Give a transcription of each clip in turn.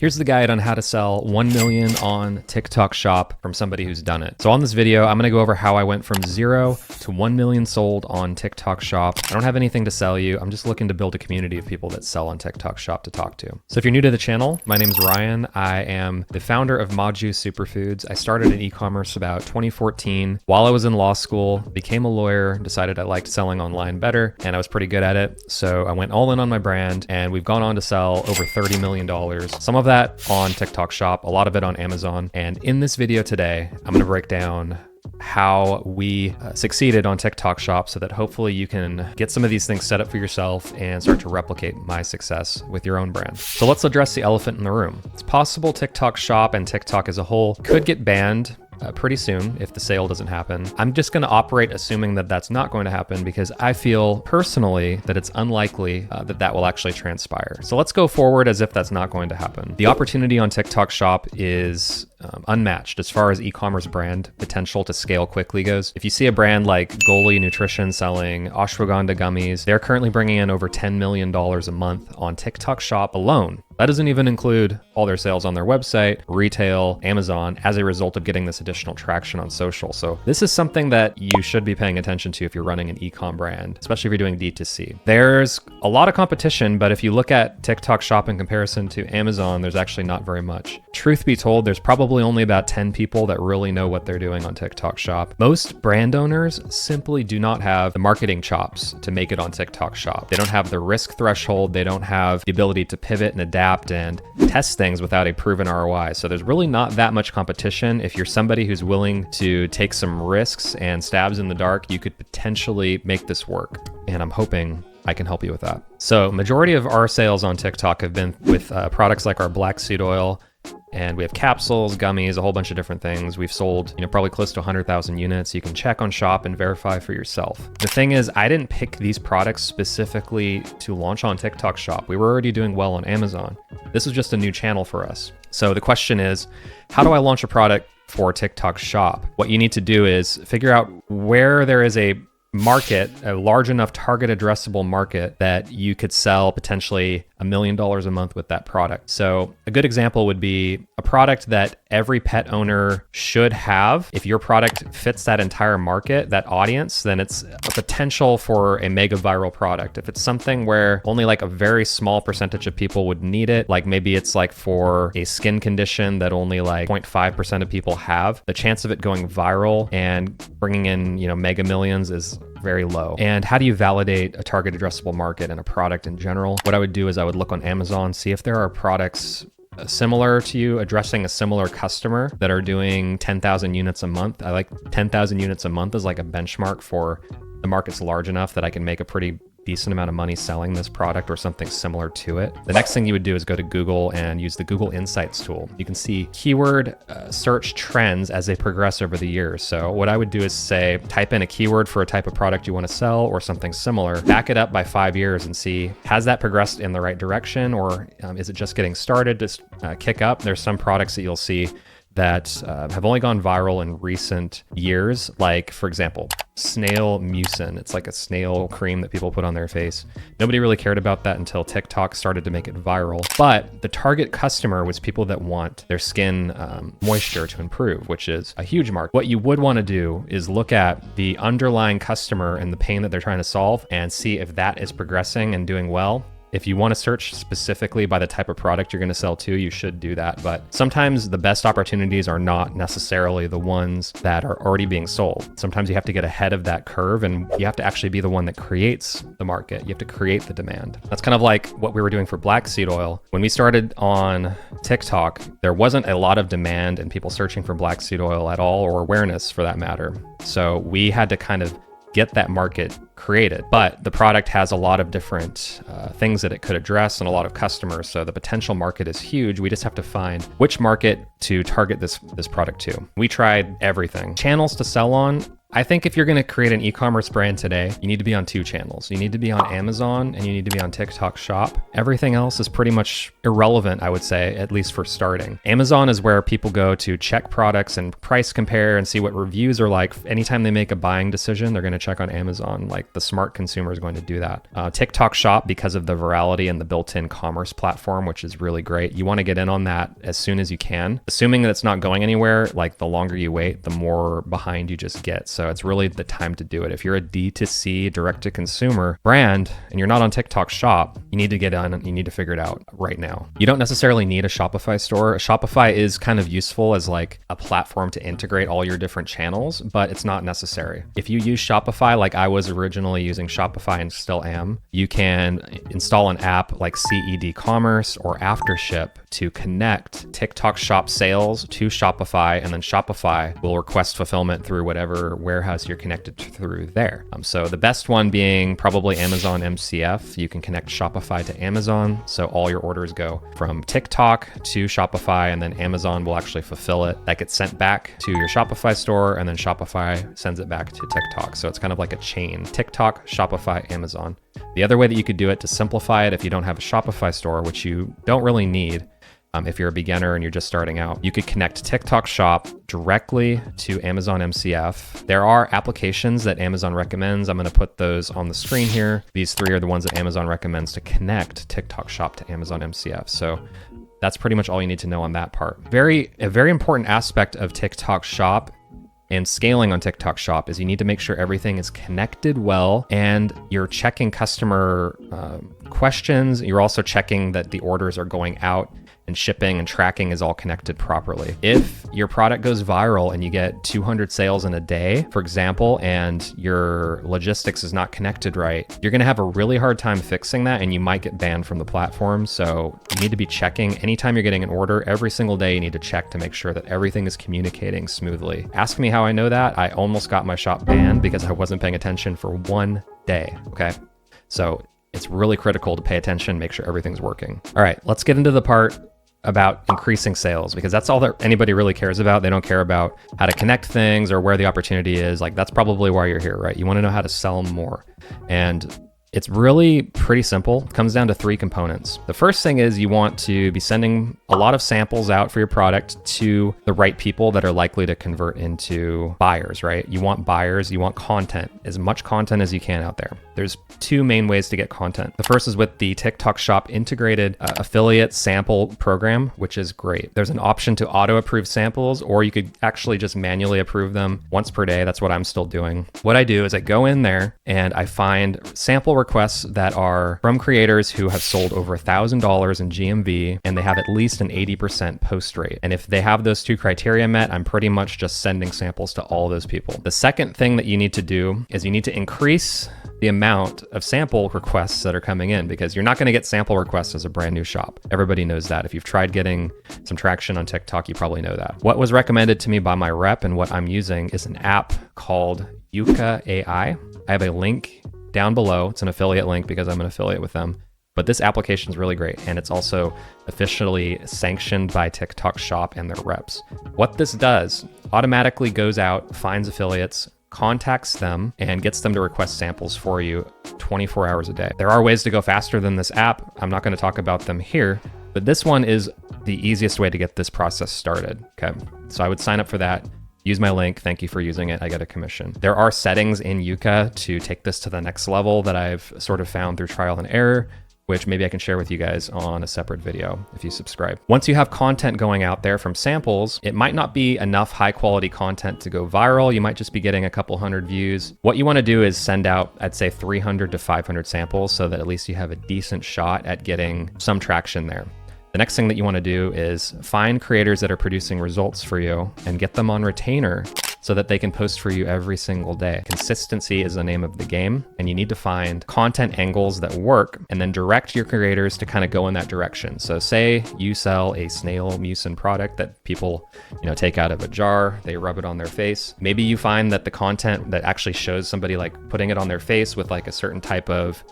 Here's the guide on how to sell 1 million on TikTok Shop from somebody who's done it. So on this video, I'm gonna go over how I went from 0 to 1 million sold on TikTok Shop. I don't have anything to sell you. I'm just looking to build a community of people that sell on TikTok Shop to talk to. So if you're new to the channel, my name is Ryan. I am the founder of Maju Superfoods. I started in e-commerce about 2014 while I was in law school, became a lawyer, decided I liked selling online better, and I was pretty good at it. So I went all in on my brand, and we've gone on to sell over $30 million. Some of that on TikTok Shop, a lot of it on Amazon. And in this video today, I'm gonna break down how we succeeded on TikTok Shop so that hopefully you can get some of these things set up for yourself and start to replicate my success with your own brand. So let's address the elephant in the room. It's possible TikTok Shop and TikTok as a whole could get banned pretty soon if the sale doesn't happen. I'm just going to operate assuming that that's not going to happen because I feel personally that it's unlikely that that will actually transpire. So let's go forward as if that's not going to happen. The opportunity on TikTok Shop is unmatched as far as e-commerce brand potential to scale quickly goes. If you see a brand like Goli Nutrition selling ashwagandha gummies, they're currently bringing in over $10 million a month on TikTok Shop alone. That doesn't even include all their sales on their website, retail, Amazon, as a result of getting this additional traction on social. So this is something that you should be paying attention to if you're running an e-com brand, especially if you're doing D2C. There's a lot of competition, but if you look at TikTok Shop in comparison to Amazon, there's actually not very much. Truth be told, there's probably only about 10 people that really know what they're doing on TikTok Shop. Most brand owners simply do not have the marketing chops to make it on TikTok Shop. They don't have the risk threshold. They don't have the ability to pivot and adapt and test things without a proven ROI. So there's really not that much competition. If you're somebody who's willing to take some risks and stabs in the dark, you could potentially make this work. And I'm hoping I can help you with that. So majority of our sales on TikTok have been with products like our black seed oil, and we have capsules, gummies, a whole bunch of different things. We've sold, probably close to 100,000 units. You can check on Shop and verify for yourself. The thing is, I didn't pick these products specifically to launch on TikTok Shop. We were already doing well on Amazon. This was just a new channel for us. So the question is, how do I launch a product for TikTok Shop? What you need to do is figure out where there is a market, a large enough target addressable market that you could sell potentially $1 million a month with that product. So a good example would be a product that every pet owner should have. If your product fits that entire market, that audience, then it's a potential for a mega viral product. If it's something where only like a very small percentage of people would need it, like maybe it's like for a skin condition that only like 0.5% of people have, the chance of it going viral and bringing in, mega millions is very low. And how do you validate a target addressable market and a product in general? What I would do is I would look on Amazon, see if there are products similar to you addressing a similar customer that are doing 10,000 units a month. I like 10,000 units a month as like a benchmark for the market's large enough that I can make a pretty decent amount of money selling this product or something similar to it. The next thing you would do is go to Google and use the Google Insights tool. You can see keyword search trends as they progress over the years. So what I would do is say, type in a keyword for a type of product you want to sell or something similar, back it up by 5 years and see, has that progressed in the right direction or is it just getting started, just kick up? There's some products that you'll see that have only gone viral in recent years. Like for example, snail mucin. It's like a snail cream that people put on their face. Nobody really cared about that until TikTok started to make it viral. But the target customer was people that want their skin moisture to improve, which is a huge market. What you would want to do is look at the underlying customer and the pain that they're trying to solve and see if that is progressing and doing well. If you want to search specifically by the type of product you're going to sell to, you should do that. But sometimes the best opportunities are not necessarily the ones that are already being sold. Sometimes you have to get ahead of that curve and you have to actually be the one that creates the market. You have to create the demand. That's kind of like what we were doing for black seed oil. When we started on TikTok, there wasn't a lot of demand and people searching for black seed oil at all, or awareness for that matter. So we had to kind of get that market created, but the product has a lot of different things that it could address and a lot of customers. So the potential market is huge. We just have to find which market to target this product to. We tried everything. Channels to sell on, I think if you're going to create an e-commerce brand today, you need to be on 2 channels. You need to be on Amazon and you need to be on TikTok Shop. Everything else is pretty much irrelevant, I would say, at least for starting. Amazon is where people go to check products and price compare and see what reviews are like. Anytime they make a buying decision, they're going to check on Amazon. Like the smart consumer is going to do that. TikTok Shop, because of the virality and the built-in commerce platform, which is really great. You want to get in on that as soon as you can. Assuming that it's not going anywhere, like the longer you wait, the more behind you just get. So it's really the time to do it. If you're a D2C, direct-to-consumer brand and you're not on TikTok Shop, you need to get on and you need to figure it out right now. You don't necessarily need a Shopify store. Shopify is kind of useful as like a platform to integrate all your different channels, but it's not necessary. If you use Shopify, like I was originally using Shopify and still am, you can install an app like CED Commerce or Aftership to connect TikTok Shop sales to Shopify, and then Shopify will request fulfillment through whatever warehouse you're connected through there. So the best one being probably Amazon MCF. You can connect Shopify to Amazon, so all your orders go from TikTok to Shopify, and then Amazon will actually fulfill it. That gets sent back to your Shopify store, and then Shopify sends it back to TikTok. So it's kind of like a chain: TikTok, Shopify, Amazon. The other way that you could do it to simplify it, if you don't have a Shopify store, which you don't really need, if you're a beginner and you're just starting out, you could connect TikTok Shop directly to Amazon MCF. There are applications that Amazon recommends. I'm going to put those on the screen here. These 3 are the ones that Amazon recommends to connect TikTok Shop to Amazon MCF. So that's pretty much all you need to know on that part. A very important aspect of TikTok Shop and scaling on TikTok Shop is you need to make sure everything is connected well, and you're checking customer questions. You're also checking that the orders are going out and shipping and tracking is all connected properly. If your product goes viral and you get 200 sales in a day, for example, and your logistics is not connected right, you're gonna have a really hard time fixing that and you might get banned from the platform. So you need to be checking anytime you're getting an order. Every single day you need to check to make sure that everything is communicating smoothly. Ask me how I know that. I almost got my shop banned because I wasn't paying attention for 1 day, okay? So it's really critical to pay attention, make sure everything's working. All right, let's get into the part about increasing sales, because that's all that anybody really cares about. They don't care about how to connect things or where the opportunity is. Like, that's probably why you're here, right? You want to know how to sell more. And it's really pretty simple. It comes down to 3 components. The first thing is you want to be sending a lot of samples out for your product to the right people that are likely to convert into buyers, right? You want buyers, you want content, as much content as you can out there. There's 2 main ways to get content. The first is with the TikTok Shop integrated affiliate sample program, which is great. There's an option to auto-approve samples, or you could actually just manually approve them once per day. That's what I'm still doing. What I do is I go in there and I find sample requests that are from creators who have sold over $1,000 in GMV, and they have at least an 80% post rate. And if they have those 2 criteria met, I'm pretty much just sending samples to all those people. The second thing that you need to do is you need to increase the amount of sample requests that are coming in, because you're not going to get sample requests as a brand new shop. Everybody knows that. If you've tried getting some traction on TikTok, you probably know that. What was recommended to me by my rep and what I'm using is an app called Yuka AI. I have a link down below. It's an affiliate link because I'm an affiliate with them. But this application is really great, and it's also officially sanctioned by TikTok Shop and their reps. What this does, automatically goes out, finds affiliates, contacts them, and gets them to request samples for you 24 hours a day. There are ways to go faster than this app. I'm not going to talk about them here, but this one is the easiest way to get this process started. Okay, so I would sign up for that. Use my link. Thank you for using it. I get a commission. There are settings in Yuka to take this to the next level that I've sort of found through trial and error, which maybe I can share with you guys on a separate video if you subscribe. Once you have content going out there from samples, it might not be enough high quality content to go viral. You might just be getting a couple hundred views. What you wanna do is send out, I'd say 300 to 500 samples so that at least you have a decent shot at getting some traction there. The next thing that you wanna do is find creators that are producing results for you and get them on retainer so that they can post for you every single day. Consistency is the name of the game, and you need to find content angles that work and then direct your creators to kind of go in that direction. So say you sell a snail mucin product that people, take out of a jar, they rub it on their face. Maybe you find that the content that actually shows somebody like putting it on their face with like a certain type of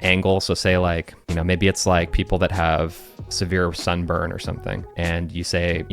angle. So say like, maybe it's like people that have severe sunburn or something. And you say,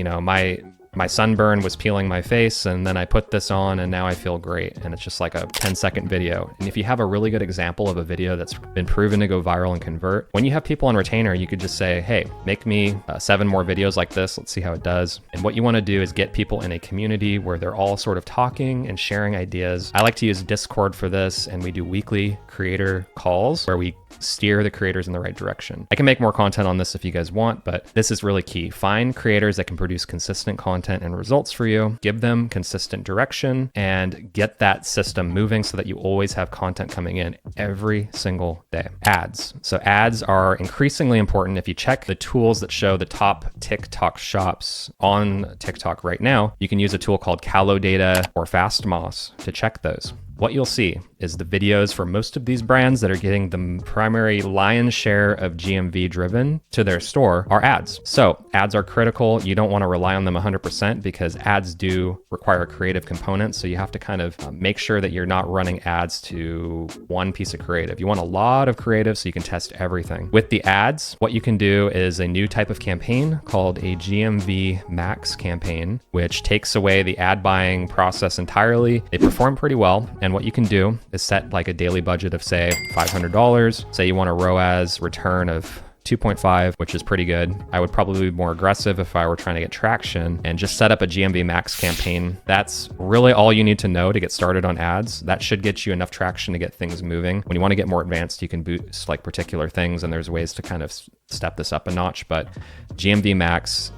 my sunburn was peeling my face, and then I put this on and now I feel great. And it's just like a 10-second video. And if you have a really good example of a video that's been proven to go viral and convert, when you have people on retainer, you could just say, hey, make me 7 more videos like this. Let's see how it does. And what you want to do is get people in a community where they're all sort of talking and sharing ideas. I like to use Discord for this, and we do weekly creator calls where we steer the creators in the right direction. I can make more content on this if you guys want, but this is really key. Find creators that can produce consistent content and results for you, give them consistent direction, and get that system moving so that you always have content coming in every single day. Ads. So ads are increasingly important. If you check the tools that show the top TikTok shops on TikTok right now, you can use a tool called CaloData or FastMoss to check those. What you'll see is the videos for most of these brands that are getting the primary lion's share of GMV driven to their store are ads. So ads are critical. You don't want to rely on them 100% because ads do require a creative component. So you have to kind of make sure that you're not running ads to one piece of creative. You want a lot of creative so you can test everything. With the ads, what you can do is a new type of campaign called a GMV Max campaign, which takes away the ad buying process entirely. They perform pretty well. And what you can do is set like a daily budget of say $500. Say you want a ROAS return of 2.5, which is pretty good. I would probably be more aggressive if I were trying to get traction, and just set up a GMV Max campaign. That's really all you need to know to get started on ads. That should get you enough traction to get things moving. When you want to get more advanced, you can boost like particular things, and there's ways to kind of step this up a notch, but GMV Max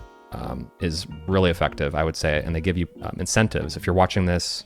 is really effective, I would say, and they give you incentives. If you're watching this,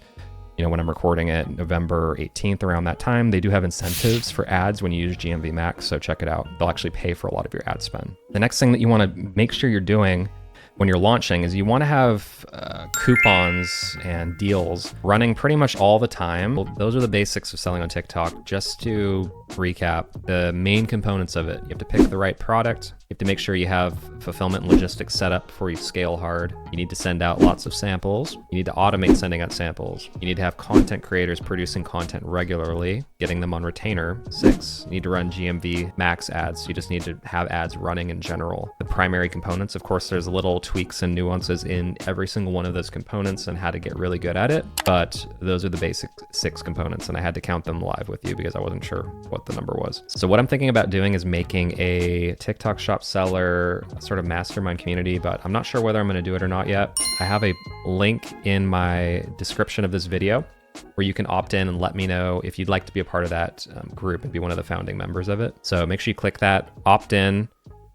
when I'm recording it November 18th, around that time, they do have incentives for ads when you use GMV Max. So check it out. They'll actually pay for a lot of your ad spend. The next thing that you want to make sure you're doing when you're launching is you want to have coupons and deals running pretty much all the time. Well, those are the basics of selling on TikTok. Just to recap, the main components of it: you have to pick the right product. You have to make sure you have fulfillment and logistics set up before you scale hard. You need to send out lots of samples. You need to automate sending out samples. You need to have content creators producing content regularly, getting them on retainer. 6, you need to run GMV Max ads. You just need to have ads running in general. The primary components, of course, there's little tweaks and nuances in every single one of those components and how to get really good at it. But those are the basic 6 components, and I had to count them live with you because I wasn't sure what the number was. So what I'm thinking about doing is making a TikTok shop seller sort of mastermind community, but I'm not sure whether I'm going to do it or not yet. I have a link in my description of this video where you can opt in and let me know if you'd like to be a part of that group and be one of the founding members of it. So make sure you click that, opt in.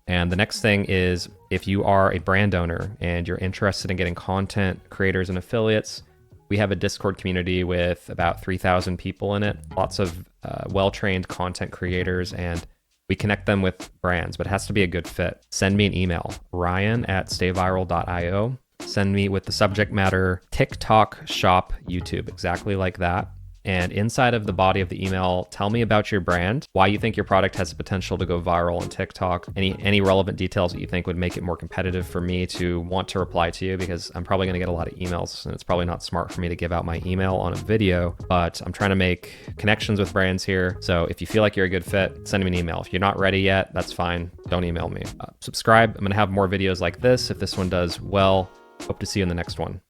And the next thing is, if you are a brand owner and you're interested in getting content creators and affiliates, we have a Discord community with about 3,000 people in it, lots of well-trained content creators, and we connect them with brands, but it has to be a good fit. Send me an email, ryan@stayviral.io. Send me with the subject matter TikTok shop YouTube, exactly like that. And inside of the body of the email, tell me about your brand, why you think your product has the potential to go viral on TikTok, any relevant details that you think would make it more competitive for me to want to reply to you, because I'm probably going to get a lot of emails and it's probably not smart for me to give out my email on a video, but I'm trying to make connections with brands here. So if you feel like you're a good fit, send me an email. If you're not ready yet, that's fine. Don't email me. Subscribe. I'm going to have more videos like this. If this one does well, hope to see you in the next one.